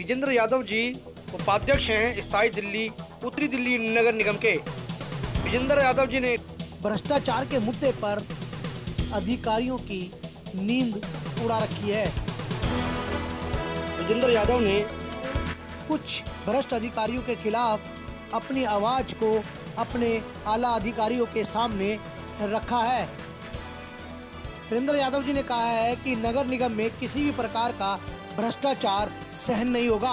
विजेंद्र यादव जी उपाध्यक्ष हैं स्थायी दिल्ली उत्तरी दिल्ली नगर निगम के। विजेंद्र यादव जी ने भ्रष्टाचार के मुद्दे पर अधिकारियों की नींद उड़ा रखी है। विजेंद्र यादव ने कुछ भ्रष्ट अधिकारियों के खिलाफ अपनी आवाज को अपने आला अधिकारियों के सामने रखा है। वीरेंद्र यादव जी ने कहा है कि नगर निगम में किसी भी प्रकार का भ्रष्टाचार सहन नहीं होगा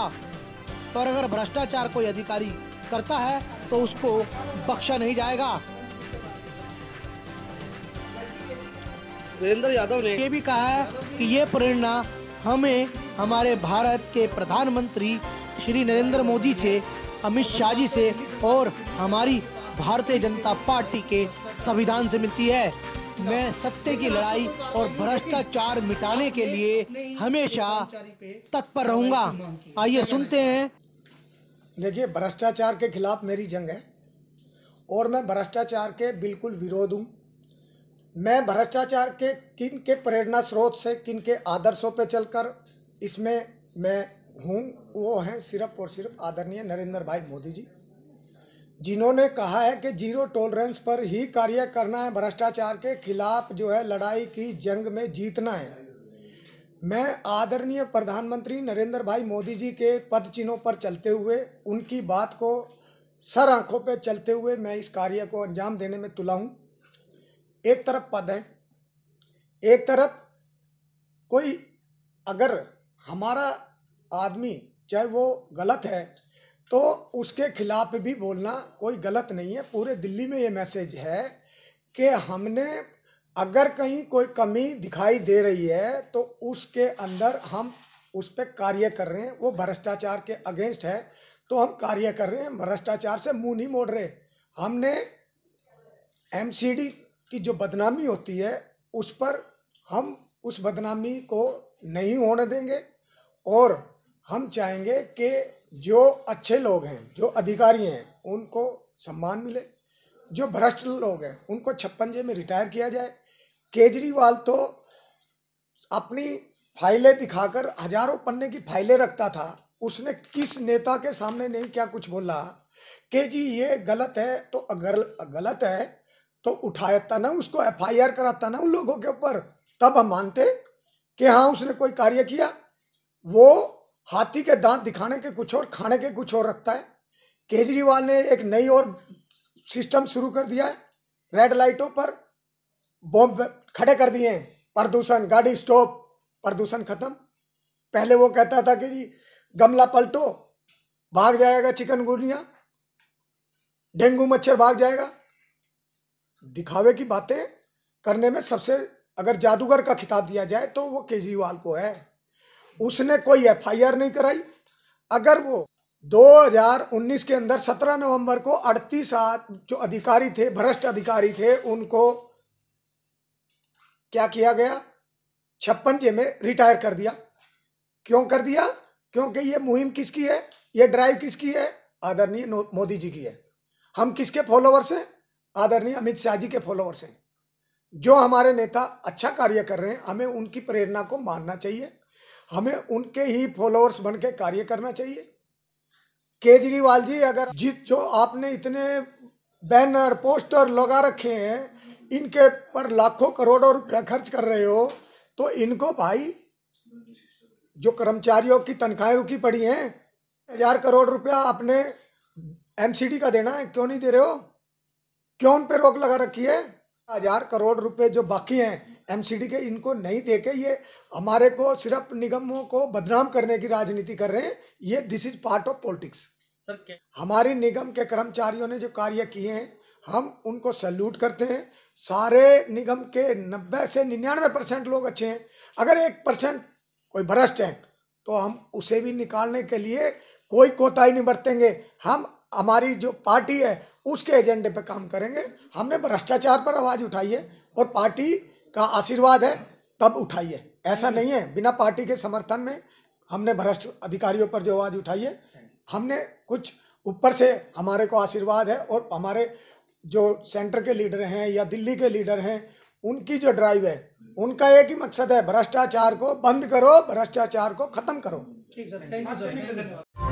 और अगर भ्रष्टाचार कोई अधिकारी करता है तो उसको बख्शा नहीं जाएगा। वीरेंद्र यादव ने ये भी कहा है कि ये प्रेरणा हमें हमारे भारत के प्रधानमंत्री श्री नरेंद्र मोदी से, अमित शाह जी से और हमारी भारतीय जनता पार्टी के संविधान से मिलती है। मैं सत्य की लड़ाई और भ्रष्टाचार मिटाने के लिए हमेशा तत्पर रहूंगा। आइए सुनते हैं। देखिए, भ्रष्टाचार के खिलाफ मेरी जंग है और मैं भ्रष्टाचार के बिल्कुल विरोध हूँ। मैं भ्रष्टाचार के किन के प्रेरणा स्रोत से, किन के आदर्शों पे चलकर इसमें मैं हूँ, वो हैं सिर्फ और सिर्फ आदरणीय नरेंद्र भाई मोदी जी, जिन्होंने कहा है कि जीरो टॉलरेंस पर ही कार्य करना है, भ्रष्टाचार के खिलाफ जो है लड़ाई की जंग में जीतना है। मैं आदरणीय प्रधानमंत्री नरेंद्र भाई मोदी जी के पद चिन्हों पर चलते हुए, उनकी बात को सर आंखों पर चलते हुए मैं इस कार्य को अंजाम देने में तुला हूँ। एक तरफ पद है, एक तरफ कोई अगर हमारा आदमी चाहे वो गलत है तो उसके खिलाफ भी बोलना कोई गलत नहीं है। पूरे दिल्ली में ये मैसेज है कि हमने अगर कहीं कोई कमी दिखाई दे रही है तो उसके अंदर हम उस पर कार्य कर रहे हैं। वो भ्रष्टाचार के अगेंस्ट है तो हम कार्य कर रहे हैं, भ्रष्टाचार से मुंह नहीं मोड़ रहे। हमने एमसीडी की जो बदनामी होती है उस पर हम उस बदनामी को नहीं होने देंगे और हम चाहेंगे कि जो अच्छे लोग हैं, जो अधिकारी हैं, उनको सम्मान मिले। जो भ्रष्ट लोग हैं उनको 56 में रिटायर किया जाए। केजरीवाल तो अपनी फाइलें दिखाकर हजारों पन्ने की फाइलें रखता था, उसने किस नेता के सामने नहीं क्या कुछ बोला कि जी ये गलत है, तो अगर गलत है तो उठाता ना, उसको FIR कराता ना उन लोगों के ऊपर, तब हम मानते कि हाँ उसने कोई कार्य किया। वो हाथी के दांत दिखाने के कुछ और, खाने के कुछ और रखता है। केजरीवाल ने एक नई और सिस्टम शुरू कर दिया है, रेड लाइटों पर बॉम्ब खड़े कर दिए हैं, प्रदूषण, गाड़ी स्टॉप, प्रदूषण खत्म। पहले वो कहता था कि जी गमला पलटो भाग जाएगा चिकनगुनिया, डेंगू मच्छर भाग जाएगा। दिखावे की बातें करने में सबसे अगर जादूगर का खिताब दिया जाए तो वो केजरीवाल को है। उसने कोई FIR नहीं कराई। अगर वो 2019 के अंदर 17 नवंबर को 38 जो अधिकारी थे, भ्रष्ट अधिकारी थे, उनको क्या किया गया, 56 में रिटायर कर दिया। क्यों कर दिया? क्योंकि ये मुहिम किसकी है, ये ड्राइव किसकी है? आदरणीय मोदी जी की है। हम किसके फॉलोवर्स हैं? आदरणीय अमित शाह जी के फॉलोवर्स हैं। जो हमारे नेता अच्छा कार्य कर रहे हैं हमें उनकी प्रेरणा को मानना चाहिए, हमें उनके ही फॉलोअर्स बन के कार्य करना चाहिए। केजरीवाल जी, अगर जो आपने इतने बैनर पोस्टर लगा रखे हैं, इनके पर लाखों करोड़ों रुपया खर्च कर रहे हो, तो इनको भाई जो कर्मचारियों की तनख्वाहें रुकी पड़ी हैं, 1000 करोड़ रुपया आपने MCD का देना है, क्यों नहीं दे रहे हो? क्यों उन पे रोक लगा रखी है? 1000 करोड़ रुपए जो बाकी हैं MCD के, इनको नहीं देके ये हमारे को सिर्फ निगमों को बदनाम करने की राजनीति कर रहे हैं। ये this is part of politics. Sir क्या हमारी निगम के कर्मचारियों ने जो कार्य किए हैं हम उनको सैल्यूट करते हैं। सारे निगम के 90 से 99% लोग अच्छे हैं। अगर 1% कोई भ्रष्ट है तो हम उसे भी निकालने के लिए कोई कोताही नहीं बरतेंगे। हम हमारी जो पार्टी है उसके एजेंडे पे काम करेंगे। हमने भ्रष्टाचार पर आवाज उठाई है और पार्टी का आशीर्वाद है तब उठाई है। ऐसा नहीं है बिना पार्टी के समर्थन में हमने भ्रष्ट अधिकारियों पर जो आवाज उठाई है, हमने कुछ ऊपर से हमारे को आशीर्वाद है और हमारे जो सेंटर के लीडर हैं या दिल्ली के लीडर हैं उनकी जो ड्राइव है, उनका एक ही मकसद है, भ्रष्टाचार को बंद करो, भ्रष्टाचार को खत्म करो। ठीक सर, थैंक यू सर।